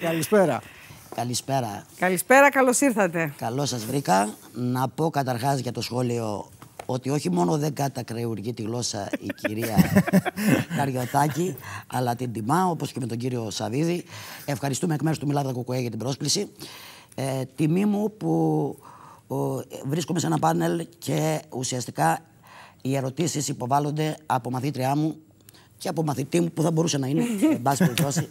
Καλησπέρα. Καλησπέρα. Καλησπέρα, καλώς ήρθατε. Καλώς σας βρήκα. Να πω καταρχάς για το σχόλιο ότι όχι μόνο δεν κατακρεουργεί τη γλώσσα η κυρία Καριωτάκη, αλλά την τιμά, όπως και με τον κύριο Σαββίδη. Ευχαριστούμε εκ μέρους του Μιλάβδα Κουκουέ για την πρόσκληση. Τιμή μου που βρίσκομαι σε ένα πάνελ και ουσιαστικά οι ερωτήσεις υποβάλλονται από μαθήτριά μου και από μαθητή μου που θα μπορούσε να είναι, εν πάση περιπτώσει.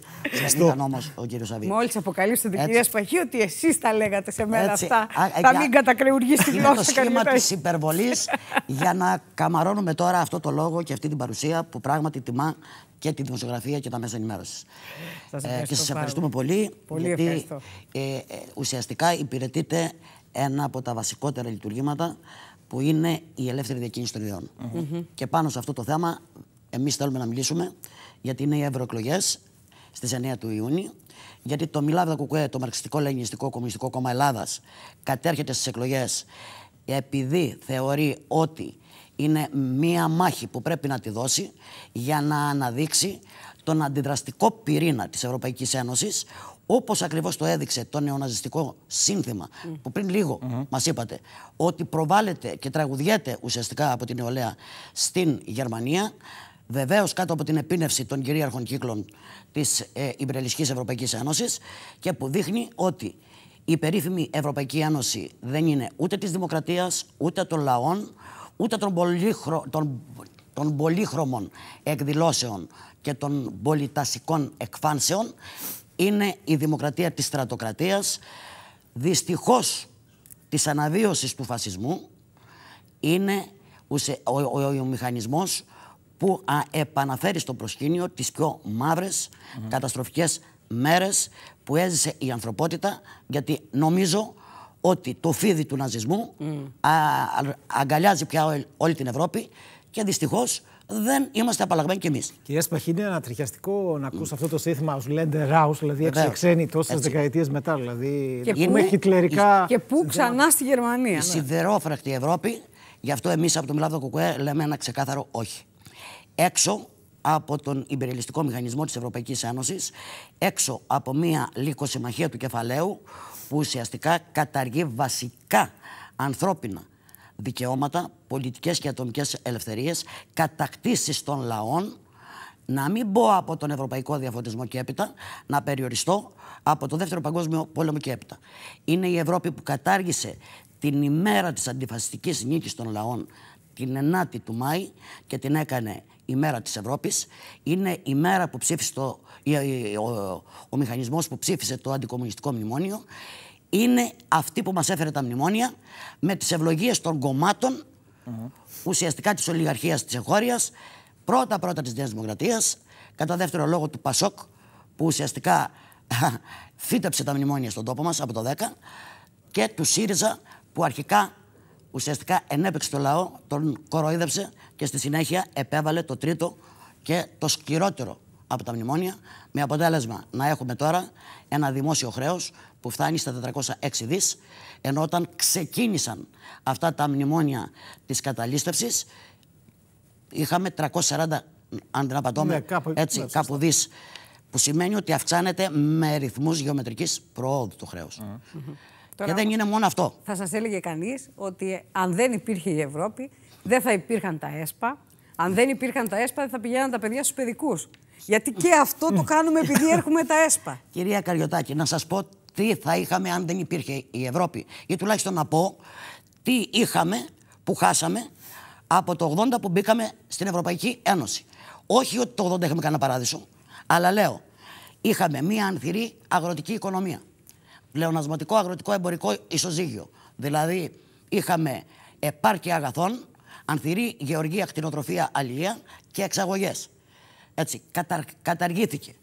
Δεν ήταν όμως ο κύριος Σαββίδη. Μόλις αποκαλύψετε την κυρία Σπαχή ότι εσείς τα λέγατε σε μένα αυτά. Θα μην κατακρεουργήσει τη είναι γλώσσα. το σχήμα της υπερβολής για να καμαρώνουμε τώρα αυτό το λόγο και αυτή την παρουσία που πράγματι τιμά και τη δημοσιογραφία και τα μέσα ενημέρωσης. Και σας ευχαριστούμε πολύ, γιατί ουσιαστικά υπηρετείτε ένα από τα βασικότερα λειτουργήματα που είναι η ελεύθερη διακίνηση των ιδεών. Και πάνω σε αυτό το θέμα εμείς θέλουμε να μιλήσουμε, γιατί είναι οι ευρωεκλογές στις 9 του Ιούνιου, γιατί το Μιλάβδα Κουκουέ, το Μαρξιστικό-Λενινιστικό Κομμουνιστικό Κόμμα Ελλάδας, κατέρχεται στις εκλογές επειδή θεωρεί ότι είναι μία μάχη που πρέπει να τη δώσει για να αναδείξει τον αντιδραστικό πυρήνα της Ευρωπαϊκής Ένωσης, όπως ακριβώς το έδειξε το νεοναζιστικό σύνθημα που πριν λίγο μας είπατε, ότι προβάλλεται και τραγουδιέται ουσιαστικά από την νεολαία στην Γερμανία, βεβαίως κάτω από την επίνευση των κυρίαρχων κύκλων της Ιμπεριαλιστικής Ευρωπαϊκής Ένωσης, και που δείχνει ότι η περίφημη Ευρωπαϊκή Ένωση δεν είναι ούτε της δημοκρατίας, ούτε των λαών, ούτε των πολύχρωμων εκδηλώσεων και των πολυτασικών εκφάνσεων. Είναι η δημοκρατία της στρατοκρατίας, δυστυχώς της αναβίωσης του φασισμού. Είναι ο μηχανισμός που επαναφέρει στο προσκήνιο τις πιο μαύρες καταστροφικές μέρες που έζησε η ανθρωπότητα, γιατί νομίζω ότι το φίδι του ναζισμού αγκαλιάζει πια όλη την Ευρώπη και δυστυχώς δεν είμαστε απαλλαγμένοι κι εμείς. Κυρία Σπαχή, είναι ανατριχιαστικό να ακούς αυτό το σύνθημα ως Länder raus, δηλαδή εξωξένοι τόσες δεκαετίες μετά. Δηλαδή, και πούμε χιτλερικά. Και πού ξανά στη Γερμανία. Η σιδερόφρακτη Ευρώπη, γι' αυτό εμείς από το Μιλάβδα Κουκουέ λέμε ένα ξεκάθαρο όχι. Έξω από τον ιμπεριαλιστικό μηχανισμό της Ευρωπαϊκής Ένωσης, έξω από μια λυκοσυμμαχία του κεφαλαίου που ουσιαστικά καταργεί βασικά ανθρώπινα δικαιώματα, πολιτικές και ατομικές ελευθερίες, κατακτήσεις των λαών, να μην μπω από τον ευρωπαϊκό διαφωτισμό και έπειτα, να περιοριστώ από το Δεύτερο Παγκόσμιο Πόλεμο και έπειτα. Είναι η Ευρώπη που κατάργησε την ημέρα της αντιφασιστικής νίκης των λαών, την 9η του Μάη, και την έκανε η μέρα της Ευρώπης. Είναι η μέρα που ψήφισε ο μηχανισμός που ψήφισε το αντικομμουνιστικό μνημόνιο. Είναι αυτή που μας έφερε τα μνημόνια με τις ευλογίες των κομμάτων, ουσιαστικά της ολιγαρχίας της εγχώριας, πρώτα της Νέας Δημοκρατίας, κατά δεύτερο λόγο του Πασόκ, που ουσιαστικά φύτεψε τα μνημόνια στον τόπο μας από το 10, και του ΣΥΡΙΖΑ, που αρχικά ουσιαστικά ενέπαιξε το λαό, τον κοροϊδεύσε και στη συνέχεια επέβαλε το τρίτο και το σκληρότερο από τα μνημόνια, με αποτέλεσμα να έχουμε τώρα ένα δημόσιο χρέος που φτάνει στα 406 δις, ενώ όταν ξεκίνησαν αυτά τα μνημόνια της καταλήστευσης είχαμε 340, αν δεν απατώμε, κάπου δις, που σημαίνει ότι αυξάνεται με ρυθμούς γεωμετρικής προόδου το χρέος. Και δεν είναι μόνο αυτό. Θα σας έλεγε κανείς ότι αν δεν υπήρχε η Ευρώπη, δεν θα υπήρχαν τα ΕΣΠΑ. Αν δεν υπήρχαν τα ΕΣΠΑ, δεν θα πηγαίναν τα παιδιά στους παιδικούς. Γιατί και αυτό το κάνουμε επειδή έχουμε τα ΕΣΠΑ. Κυρία Καριωτάκη, να σας πω τι θα είχαμε αν δεν υπήρχε η Ευρώπη. Ή τουλάχιστον να πω τι είχαμε που χάσαμε από το 80 που μπήκαμε στην Ευρωπαϊκή Ένωση. Όχι ότι το 80 είχαμε κανένα παράδεισο, αλλά λέω, είχαμε μία ανθυρή αγροτική οικονομία. Πλεονασματικό αγροτικό εμπορικό ισοζύγιο. Δηλαδή είχαμε επάρκεια αγαθών, ανθυρή γεωργία, κτηνοτροφία, αλληλεία και εξαγωγές. Έτσι, καταργήθηκε.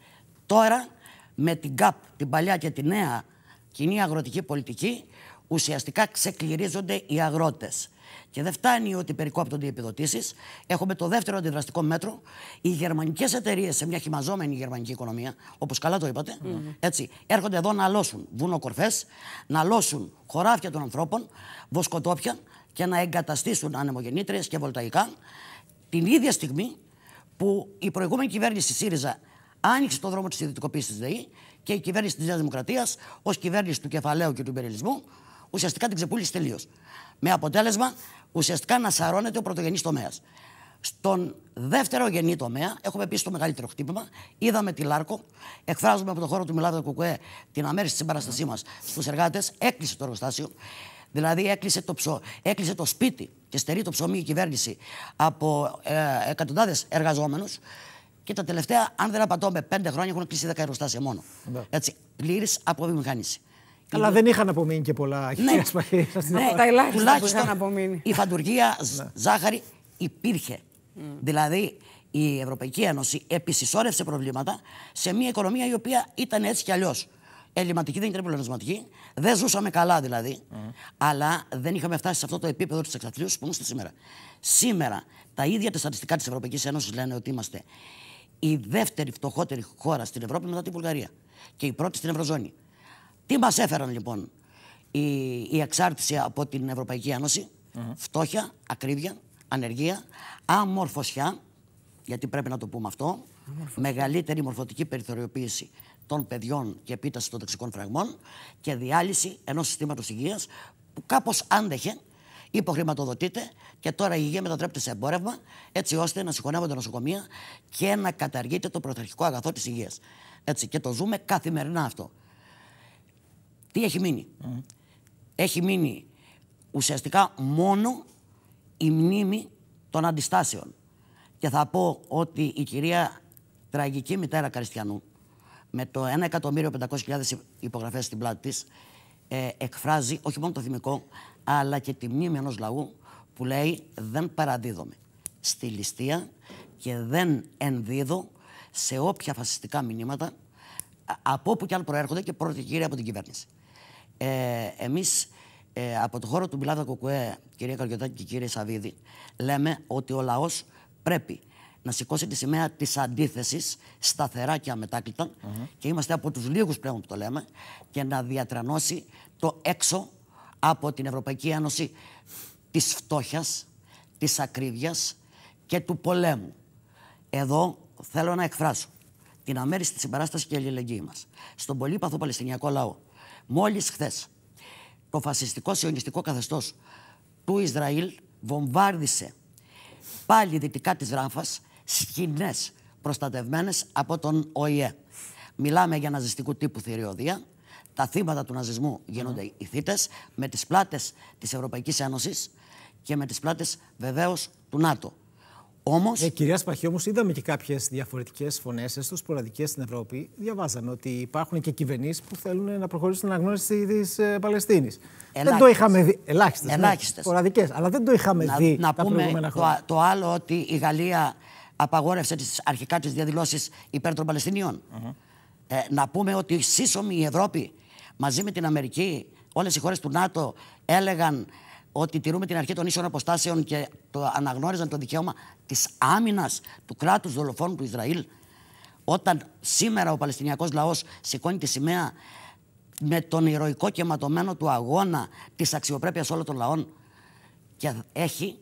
Τώρα με την ΚΑΠ, την παλιά και τη νέα κοινή αγροτική πολιτική, ουσιαστικά ξεκληρίζονται οι αγρότες. Και δεν φτάνει ότι περικόπτονται οι επιδοτήσεις. Έχουμε το δεύτερο αντιδραστικό μέτρο. Οι γερμανικές εταιρείες σε μια χυμαζόμενη γερμανική οικονομία, όπως καλά το είπατε, έτσι, έρχονται εδώ να αλώσουν βουνοκορφές, να αλώσουν χωράφια των ανθρώπων, βοσκοτόπια, και να εγκαταστήσουν ανεμογεννήτριες και βολταϊκά, την ίδια στιγμή που η προηγούμενη κυβέρνηση ΣΥΡΙΖΑ άνοιξε το δρόμο της ιδιωτικοποίησης της ΔΕΗ και η κυβέρνηση της Νέας Δημοκρατίας, ως κυβέρνηση του κεφαλαίου και του υπεριαλισμού, ουσιαστικά την ξεπούλησε τελείως. Με αποτέλεσμα ουσιαστικά να σαρώνεται ο πρωτογενής τομέας. Στον δεύτερο γενή τομέα έχουμε επίσης το μεγαλύτερο χτύπημα. Είδαμε τη Λάρκο, εκφράζουμε από τον χώρο του Μιλάβα Κουκουέ την αμέριστη συμπαράστασή μας στους εργάτες. Έκλεισε το εργοστάσιο, δηλαδή έκλεισε το σπίτι και στερεί το ψωμί η κυβέρνηση από εκατοντάδες εργαζόμενους. Και τα τελευταία, αν δεν απατώμε, 5 χρόνια έχουν κλείσει 10 εργοστάσια μόνο. Έτσι, πλήρης αποβιομηχάνηση. Αλλά δεν είχαν απομείνει και πολλά. Ναι, τα ελάχιστα που είχαν απομείνει. Η φαντουργία ζάχαρη υπήρχε. Δηλαδή η Ευρωπαϊκή Ένωση επισυσσόρευσε προβλήματα σε μια οικονομία η οποία ήταν έτσι κι αλλιώς ελληματική, δεν ήταν πλεονασματική. Δεν ζούσαμε καλά δηλαδή, αλλά δεν είχαμε φτάσει σε αυτό το επίπεδο της εξαθλίωσης που είμαστε σήμερα. Σήμερα τα ίδια τα στατιστικά της Ευρωπαϊκής Ένωσης λένε ότι είμαστε η δεύτερη φτωχότερη χώρα στην Ευρώπη μετά τη Βουλγαρία και η πρώτη στην Ευρωζώνη. Τι μας έφεραν λοιπόν η εξάρτηση από την Ευρωπαϊκή Ένωση? Φτώχεια, ακρίβεια, ανεργία, αμορφωσιά, γιατί πρέπει να το πούμε αυτό, μεγαλύτερη μορφωτική περιθωριοποίηση των παιδιών και επίταση των ταξικών φραγμών και διάλυση ενός συστήματος υγείας που κάπως άντεχε, υποχρηματοδοτείται και τώρα η υγεία μετατρέπεται σε εμπόρευμα, έτσι ώστε να συγχωνεύονται νοσοκομεία και να καταργείται το πρωταρχικό αγαθό της υγείας. Έτσι, και το ζούμε καθημερινά αυτό. Τι έχει μείνει? Έχει μείνει ουσιαστικά μόνο η μνήμη των αντιστάσεων. Και θα πω ότι η κυρία τραγική μητέρα Καριστιανού, με το 1.500.000 υπογραφές στην πλάτη της, εκφράζει όχι μόνο το θυμικό, αλλά και τη μνήμη ενός λαού που λέει δεν παραδίδομαι στη ληστεία και δεν ενδίδω σε όποια φασιστικά μηνύματα από όπου και αν προέρχονται και πρώτη κύρια από την κυβέρνηση. Εμείς από το χώρο του Μιλάβα Κουκουέ, κυρία Καριωτάκη και κύριε Σαββίδη, λέμε ότι ο λαός πρέπει να σηκώσει τη σημαία της αντίθεσης σταθερά και αμετάκλητα και είμαστε από τους λίγους πλέον που το λέμε και να διατρανώσει το έξω από την Ευρωπαϊκή Ένωση της φτώχειας, της ακρίβειας και του πολέμου. Εδώ θέλω να εκφράσω την αμέριστη συμπαράσταση και αλληλεγγύη μας στον πολύπαθο Παλαιστινιακό λαό. Μόλις χθες το φασιστικό σιωνιστικό καθεστώς του Ισραήλ βομβάρδισε πάλι δυτικά της Ράφας σκηνές προστατευμένες από τον ΟΗΕ. Μιλάμε για ναζιστικού τύπου θηριωδία. Τα θύματα του ναζισμού γίνονται οι θύτες με τις πλάτες της Ευρωπαϊκής Ένωσης και με τις πλάτες βεβαίως του ΝΑΤΟ. Όμως... Κυρία Σπαχή, όμως είδαμε και κάποιες διαφορετικές φωνές, έστω σποραδικές στην Ευρώπη. Διαβάζαμε ότι υπάρχουν και κυβερνήσεις που θέλουν να προχωρήσουν στην αναγνώριση της Παλαιστίνης. Δεν το είχαμε δει. Ελάχιστες. Σποραδικές, αλλά δεν το είχαμε δει τα προηγούμενα χρόνια. Το άλλο ότι η Γαλλία απαγόρευσε αρχικά τις διαδηλώσεις υπέρ των Παλαιστινίων. Να πούμε ότι σύσσωμη η Ευρώπη μαζί με την Αμερική, όλες οι χώρες του ΝΑΤΟ έλεγαν ότι τηρούμε την αρχή των ίσων αποστάσεων και αναγνώριζαν το δικαίωμα της άμυνας του κράτους δολοφόνου του Ισραήλ. Όταν σήμερα ο Παλαιστινιακός λαός σηκώνει τη σημαία με τον ηρωικό και ματωμένο του αγώνα της αξιοπρέπειας όλων των λαών και έχει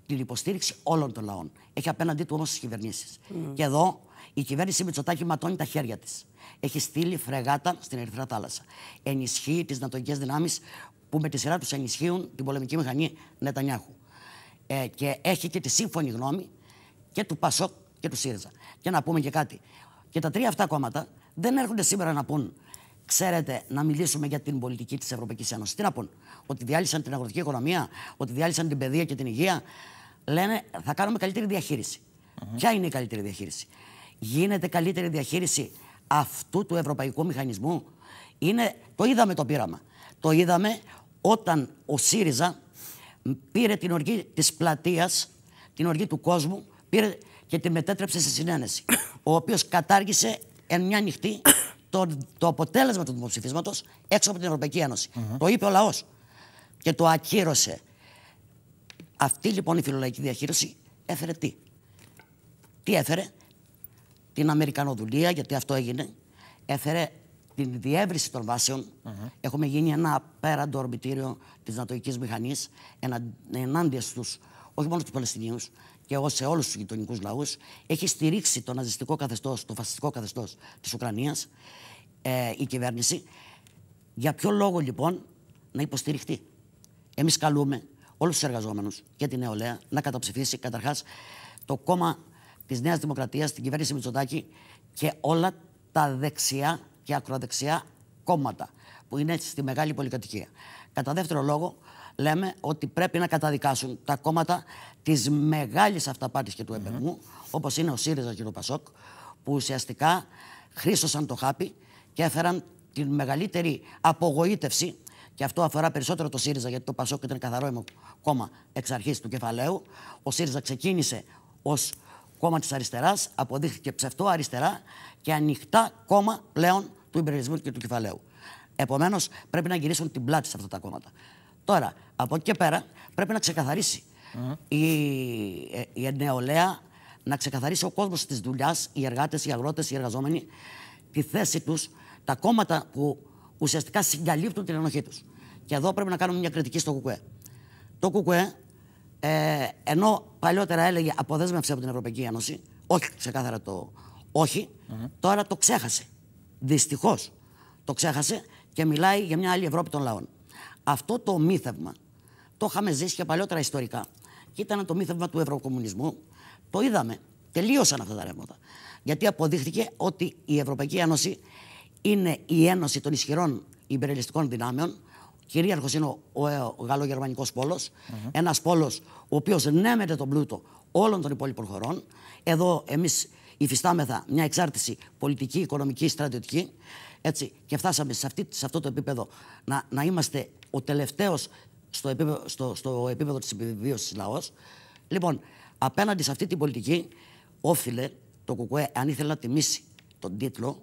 την υποστήριξη όλων των λαών. Έχει απέναντί του όμως τις κυβερνήσεις. Και εδώ η κυβέρνηση Μητσοτάκη ματώνει τα χέρια της. Έχει στείλει φρεγάτα στην Ερυθρά Θάλασσα. Ενισχύει τις νατοικές δυνάμεις που με τη σειρά τους ενισχύουν την πολεμική μηχανή Νετανιάχου. Και έχει και τη σύμφωνη γνώμη και του ΠΑΣΟΚ και του ΣΥΡΙΖΑ. Και να πούμε και κάτι. Και τα τρία αυτά κόμματα δεν έρχονται σήμερα να πούν, ξέρετε, να μιλήσουμε για την πολιτική της Ευρωπαϊκής Ένωσης. Τι να πούν? Ότι διάλυσαν την αγροτική οικονομία, ότι διάλυσαν την παιδεία και την υγεία. Λένε, θα κάνουμε καλύτερη διαχείριση. Ποια είναι η καλύτερη διαχείριση? Γίνεται καλύτερη διαχείριση αυτού του ευρωπαϊκού μηχανισμού? Το είδαμε το πείραμα. Το είδαμε όταν ο ΣΥΡΙΖΑ πήρε την οργή της πλατείας, την οργή του κόσμου, πήρε και τη μετέτρεψε σε συνένεση. Ο οποίος κατάργησε εν μια νυχτή το αποτέλεσμα του δημοψηφίσματος έξω από την Ευρωπαϊκή Ένωση. Το είπε ο λαός και το ακύρωσε. Αυτή λοιπόν η φιλολαϊκή διαχείριση έφερε τι? Τι έφερε? Την Αμερικανοδουλία, γιατί αυτό έγινε. Έφερε την διεύρυνση των βάσεων. Έχουμε γίνει ένα απέραντο ορμητήριο της νατοικής μηχανής ενάντια στους, όχι μόνο στους Παλαιστινίους, και σε όλους τους γειτονικούς λαούς. Έχει στηρίξει το ναζιστικό καθεστώς, το φασιστικό καθεστώς της Ουκρανίας. η κυβέρνηση. Για ποιο λόγο λοιπόν να υποστηριχτεί? Εμείς καλούμε όλους τους εργαζόμενους και την νεολαία να καταψηφίσει καταρχάς το κόμμα της Νέας Δημοκρατίας, την κυβέρνηση Μητσοτάκη και όλα τα δεξιά και ακροδεξιά κόμματα που είναι στη μεγάλη πολυκατοικία. Κατά δεύτερο λόγο, λέμε ότι πρέπει να καταδικάσουν τα κόμματα της μεγάλης αυταπάτης και του επεμού, όπως είναι ο ΣΥΡΙΖΑ και το ΠΑΣΟΚ, που ουσιαστικά χρήσωσαν το χάπι και έφεραν την μεγαλύτερη απογοήτευση. Και αυτό αφορά περισσότερο το ΣΥΡΙΖΑ, γιατί το ΠΑΣΟΚ ήταν καθαρό κόμμα εξ αρχής του κεφαλαίου. Ο ΣΥΡΙΖΑ ξεκίνησε ως κόμμα της αριστεράς, αποδείχθηκε ψευτό αριστερά και ανοιχτά κόμμα πλέον του υπερελισμού και του κεφαλαίου. Επομένως, πρέπει να γυρίσουν την πλάτη σε αυτά τα κόμματα. Τώρα, από εκεί και πέρα, πρέπει να ξεκαθαρίσει η νεολαία, να ξεκαθαρίσει ο κόσμος της δουλειάς, οι εργάτες, οι αγρότες, οι εργαζόμενοι, τη θέση τους, τα κόμματα που ουσιαστικά συγκαλύπτουν την ενοχή τους. Και εδώ πρέπει να κάνουμε μια κριτική στο ΚΚΕ. Το ΚΚΕ, ενώ παλιότερα έλεγε αποδέσμευση από την Ευρωπαϊκή Ένωση, όχι ξεκάθαρα το όχι, τώρα το ξέχασε. Δυστυχώς το ξέχασε και μιλάει για μια άλλη Ευρώπη των λαών. Αυτό το μύθευμα το είχαμε ζήσει και παλιότερα ιστορικά. Και ήταν το μύθευμα του ευρωκομμουνισμού. Το είδαμε. Τελείωσαν αυτά τα ρεύματα. Γιατί αποδείχθηκε ότι η Ευρωπαϊκή Ένωση είναι η ένωση των ισχυρών υπερελιστικών δυνάμεων. Κυρίαρχος είναι ο γαλλογερμανικός πόλος. Ένας πόλος ο οποίος νέμεται τον πλούτο όλων των υπόλοιπων χωρών. Εδώ εμείς υφιστάμεθα μια εξάρτηση πολιτική, οικονομική, στρατιωτική. Έτσι, και φτάσαμε σε αυτό το επίπεδο να είμαστε ο τελευταίος στο επίπεδο της επιβίωσης λαός. Λοιπόν, απέναντι σε αυτή την πολιτική, όφιλε το ΚΚΕ, αν ήθελε να τιμήσει τον τίτλο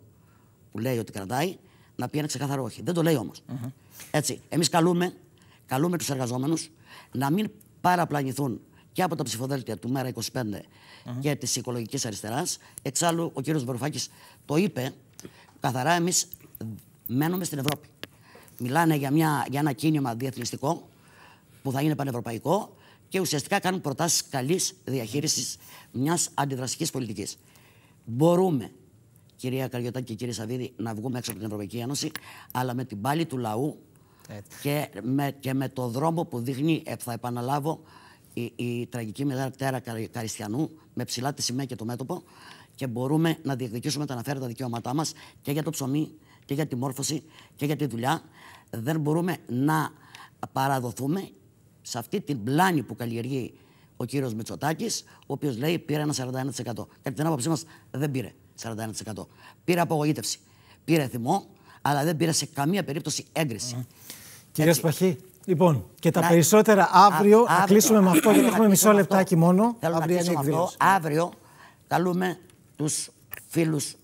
που λέει ότι κρατάει, να πει ένα ξεκάθαρο όχι. Δεν το λέει όμως. Έτσι, εμείς καλούμε τους εργαζόμενους να μην παραπλανηθούν και από τα ψηφοδέλτια του ΜΕΡΑ25 και της οικολογικής αριστεράς. Εξάλλου, ο κύριος Βαρουφάκης το είπε καθαρά, εμείς μένουμε στην Ευρώπη. Μιλάνε για ένα κίνημα διεθνιστικό που θα είναι πανευρωπαϊκό και ουσιαστικά κάνουν προτάσεις καλής διαχείρισης μιας αντιδραστικής πολιτικής. Μπορούμε, κυρία Καριωτάκη και κύριε Σαββίδη, να βγούμε έξω από την Ευρωπαϊκή Ένωση, αλλά με την πάλη του λαού και με το δρόμο που δείχνει, θα επαναλάβω, η τραγική μητέρα Καριστιανού, με ψηλά τη σημαία και το μέτωπο, και μπορούμε να διεκδικήσουμε τα αναφέροντα δικαιώματά μας και για το ψωμί και για τη μόρφωση και για τη δουλειά. Δεν μπορούμε να παραδοθούμε σε αυτή την πλάνη που καλλιεργεί ο κύριος Μητσοτάκης, ο οποίος λέει πήρε ένα 41%. Κατά την άποψή μας δεν πήρε 41%. Πήρε απογοήτευση. Πήρε θυμό, αλλά δεν πήρε σε καμία περίπτωση έγκριση. Κύριε Σπαχή, λοιπόν, και τα περισσότερα αύριο. Θα κλείσουμε με αυτό, γιατί έχουμε μισό λεπτάκι μόνο. Θέλω να κλείσω με αυτό. Αύριο καλούμε τους φίλους,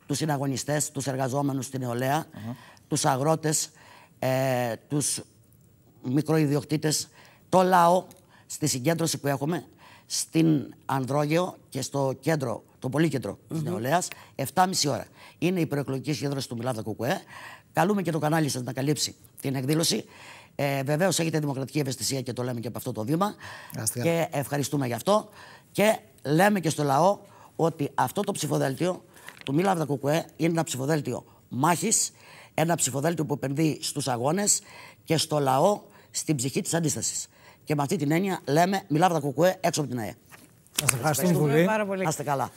τους συναγωνιστές, τους εργαζόμενους στην νεολαία, τους αγρότες, τους μικροϊδιοκτήτες, το λαό, στη συγκέντρωση που έχουμε στην Ανδρόγειο και στο κέντρο, το πολύκεντρο της νεολαίας, 7.30 ώρα. Είναι η προεκλογική συγκέντρωση του Μιλάβδα ΚΚΕ. Καλούμε και το κανάλι σας να καλύψει την εκδήλωση. Βεβαίως έχετε δημοκρατική ευαισθησία και το λέμε και από αυτό το βήμα. Και ευχαριστούμε γι' αυτό. Και λέμε και στο λαό ότι αυτό το ψηφοδέλτιο του Μιλάβδα ΚΚΕ είναι ένα ψηφοδέλτιο μάχης, ένα ψηφοδέλτιο που επενδύει στους αγώνες και στο λαό, στην ψυχή της αντίστασης. Και με αυτή την έννοια λέμε Μιλάβδα ΚΚΕ έξω από την ΑΕ. Σας ευχαριστούμε πολύ. Να είστε καλά.